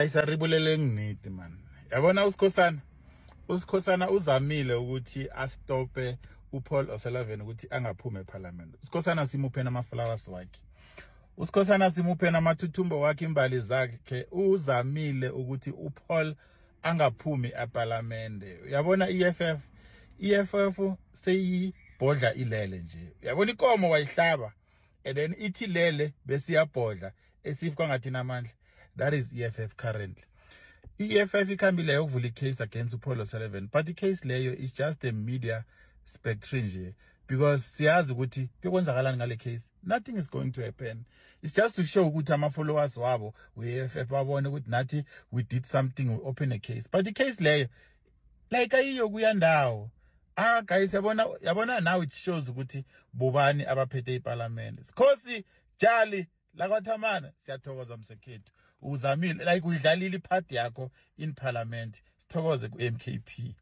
Ayisaribulele nginidi man. Yabona uSikhosana uzamile ukuthi astope uPaul O'Sullivan ukuthi angaphume eParliament. uSikhosana simuphe namaflowers wakhe. uSikhosana simuphe namathuthumbo wakhe imbali zakhe. Uzamile ukuthi uPaul angaphumi eParliament. Yabona EFF seyibhodla ilele nje. Yabona inkomo wayihlaba and then ithi lele bese iyabhodla esifika ngathi namandla. That is EFF currently. EFF ikhambile yokuvula icase against uPaul O'Sullivan, but the case leyo is just a media spectrum nje, because siyazi ukuthi kuyokwenzakalani ngale case. Nothing is going to happen. It's just to show ukuthi ama followers wabo we-EFF babone ukuthi nathi we did something, we open a case, but the case leyo like ayiyo kuyandawo. Guys, yabona now it shows ukuthi bobani abaphethe iParliament. Sikhosi Jali lakwathamana, siyathokoza msekhethu. Uzamile like udlalile ipart yakho in Parliament. Sithokoze ku MKP.